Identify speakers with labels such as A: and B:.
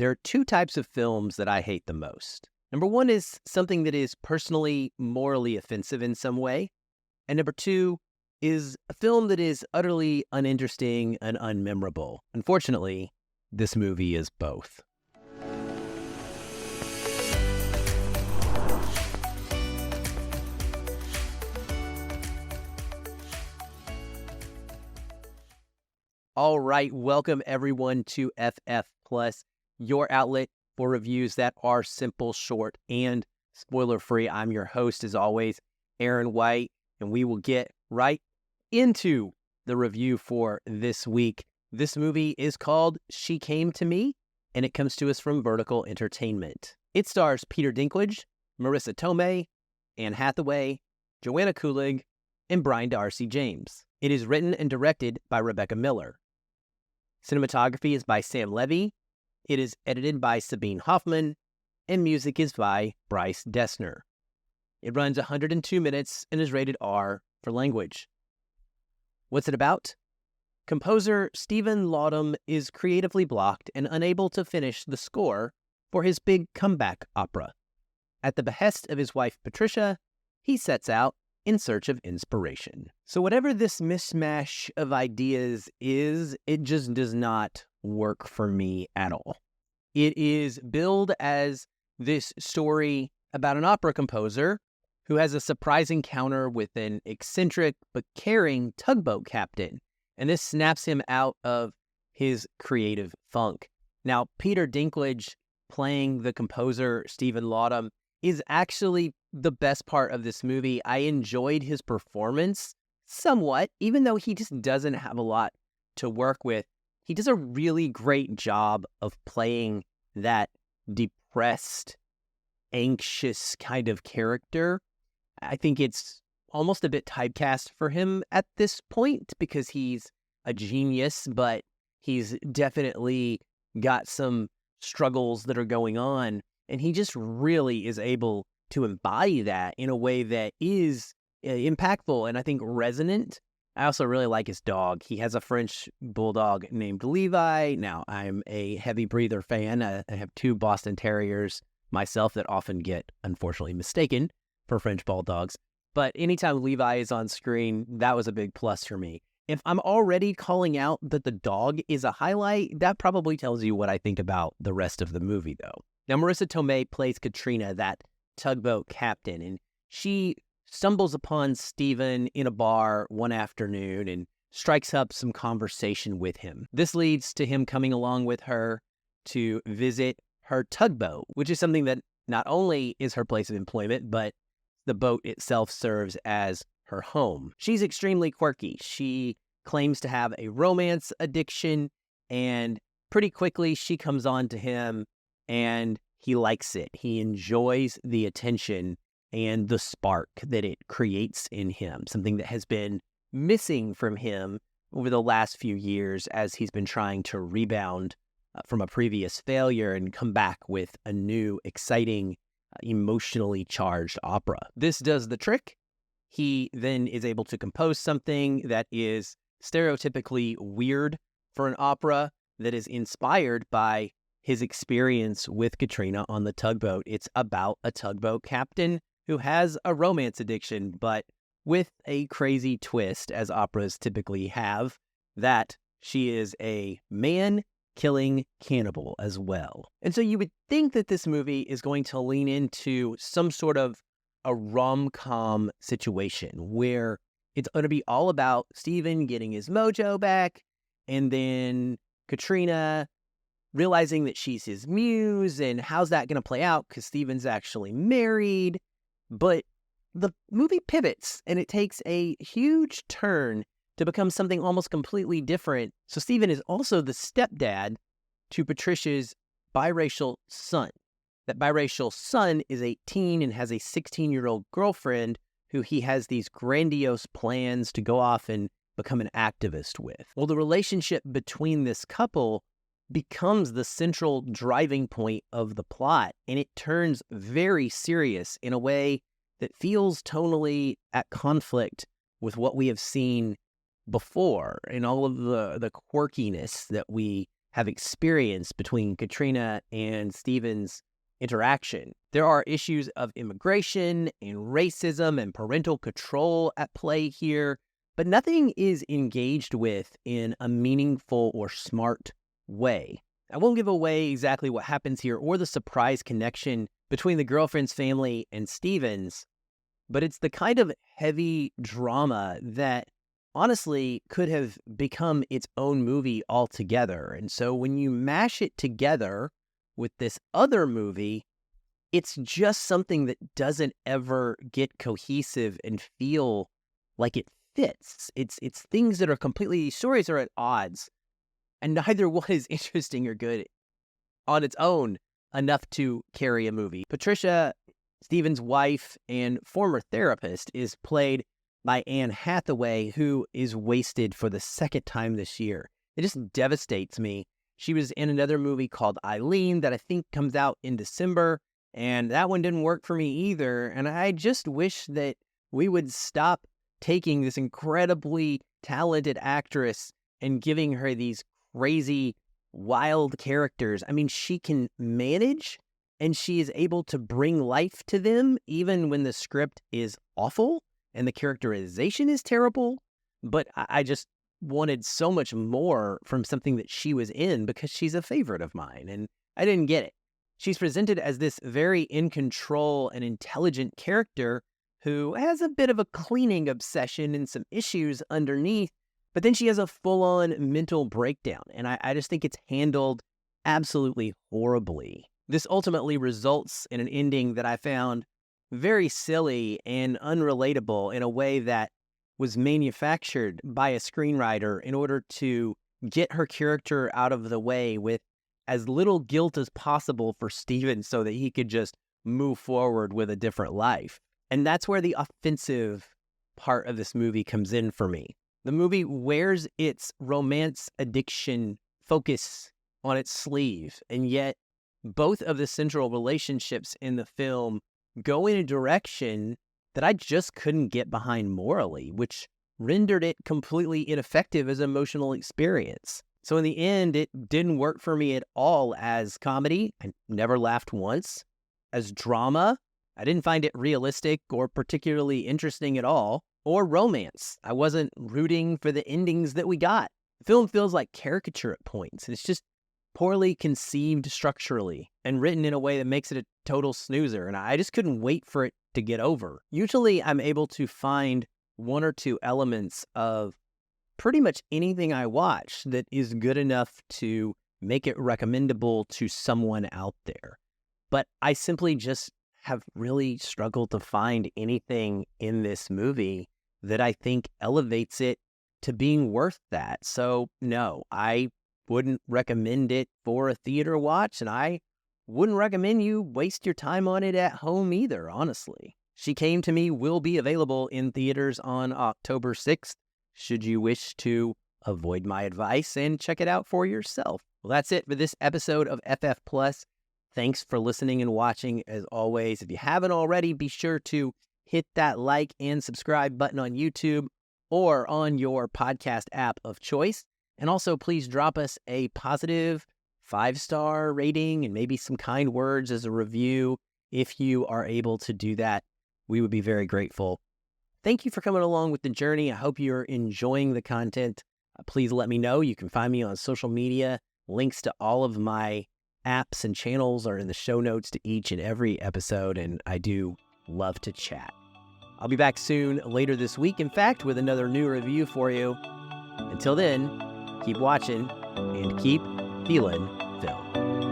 A: There are two types of films that I hate the most. Number one is something that is personally morally offensive in some way. And number two is a film that is utterly uninteresting and unmemorable. Unfortunately, this movie is both. All right, welcome everyone to FF Plus, your outlet for reviews that are simple, short, and spoiler-free. I'm your host, as always, Aaron White, and we will get right into the review for this week. This movie is called She Came to Me, and it comes to us from Vertical Entertainment. It stars Peter Dinklage, Marissa Tomei, Anne Hathaway, Joanna Kulig, and Brian Darcy James. It is written and directed by Rebecca Miller. Cinematography is by Sam Levy. It is edited by Sabine Hoffman, and music is by Bryce Dessner. It runs 102 minutes and is rated R for language. What's it about? Composer Stephen Laudum is creatively blocked and unable to finish the score for his big comeback opera. At the behest of his wife Patricia, he sets out in search of inspiration. So whatever this mishmash of ideas is, it just does not work for me at all. It is billed as this story about an opera composer who has a surprise encounter with an eccentric but caring tugboat captain, and this snaps him out of his creative funk. Now, Peter Dinklage playing the composer Stephen Laudum is actually the best part of this movie. I enjoyed his performance somewhat, even though he just doesn't have a lot to work with. He does a really great job of playing that depressed, anxious kind of character. I think it's almost a bit typecast for him at this point because he's a genius, but he's definitely got some struggles that are going on. And he just really is able to embody that in a way that is impactful and I think resonant. I also really like his dog. He has a French bulldog named Levi. Now, I'm a heavy breather fan. I have two Boston Terriers myself that often get, unfortunately, mistaken for French bulldogs. But anytime Levi is on screen, that was a big plus for me. If I'm already calling out that the dog is a highlight, that probably tells you what I think about the rest of the movie, though. Now, Marissa Tomei plays Katrina, that tugboat captain, and she stumbles upon Stephen in a bar one afternoon and strikes up some conversation with him. This leads to him coming along with her to visit her tugboat, which is something that not only is her place of employment, but the boat itself serves as her home. She's extremely quirky. She claims to have a romance addiction, and pretty quickly she comes on to him and he likes it. He enjoys the attention and the spark that it creates in him, something that has been missing from him over the last few years as he's been trying to rebound from a previous failure and come back with a new, exciting, emotionally charged opera. This does the trick. He then is able to compose something that is stereotypically weird for an opera that is inspired by his experience with Katrina on the tugboat. It's about a tugboat captain who has a romance addiction, but with a crazy twist, as operas typically have, that she is a man-killing cannibal as well. And so you would think that this movie is going to lean into some sort of a rom-com situation where it's going to be all about Stephen getting his mojo back, and then Katrina realizing that she's his muse, and how's that going to play out because Stephen's actually married. But the movie pivots, and it takes a huge turn to become something almost completely different. So Stephen is also the stepdad to Patricia's biracial son. That biracial son is 18 and has a 16-year-old girlfriend who he has these grandiose plans to go off and become an activist with. Well, the relationship between this couple becomes the central driving point of the plot, and it turns very serious in a way that feels tonally at conflict with what we have seen before and all of the quirkiness that we have experienced between Katrina and Steven's interaction. There are issues of immigration and racism and parental control at play here, but nothing is engaged with in a meaningful or smart way. I won't give away exactly what happens here or the surprise connection between the girlfriend's family and Steven's, but it's the kind of heavy drama that honestly could have become its own movie altogether. And so when you mash it together with this other movie, it's just something that doesn't ever get cohesive and feel like it fits. It's things that are completely, stories are at odds, and neither one is interesting or good on its own enough to carry a movie. Patricia, Steven's wife and former therapist, is played by Anne Hathaway, who is wasted for the second time this year. It just devastates me. She was in another movie called Eileen that I think comes out in December, and that one didn't work for me either. And I just wish that we would stop taking this incredibly talented actress and giving her these crazy, wild characters. I mean, she can manage, and she is able to bring life to them even when the script is awful and the characterization is terrible. But I just wanted so much more from something that she was in because she's a favorite of mine, and I didn't get it. She's presented as this very in control and intelligent character who has a bit of a cleaning obsession and some issues underneath, but then she has a full-on mental breakdown, and I just think it's handled absolutely horribly. This ultimately results in an ending that I found very silly and unrelatable in a way that was manufactured by a screenwriter in order to get her character out of the way with as little guilt as possible for Steven so that he could just move forward with a different life. And that's where the offensive part of this movie comes in for me. The movie wears its romance addiction focus on its sleeve, and yet both of the central relationships in the film go in a direction that I just couldn't get behind morally, which rendered it completely ineffective as an emotional experience. So in the end, it didn't work for me at all as comedy. I never laughed once. As drama, I didn't find it realistic or particularly interesting at all. Or romance. I wasn't rooting for the endings that we got. The film feels like caricature at points, and it's just poorly conceived structurally and written in a way that makes it a total snoozer, and I just couldn't wait for it to get over. Usually I'm able to find one or two elements of pretty much anything I watch that is good enough to make it recommendable to someone out there. But I simply just have really struggled to find anything in this movie that I think elevates it to being worth that. So no, I wouldn't recommend it for a theater watch, and I wouldn't recommend you waste your time on it at home either, honestly. She Came to Me will be available in theaters on October 6th, should you wish to avoid my advice and check it out for yourself. Well, that's it for this episode of FF Plus. Thanks for listening and watching. As always, if you haven't already, be sure to hit that like and subscribe button on YouTube or on your podcast app of choice. And also, please drop us a positive 5-star rating and maybe some kind words as a review. If you are able to do that, we would be very grateful. Thank you for coming along with the journey. I hope you're enjoying the content. Please let me know. You can find me on social media. Links to all of my apps and channels are in the show notes to each and every episode, and I do love to chat. I'll be back soon, later this week, in fact, with another new review for you. Until then, keep watching and keep feeling film.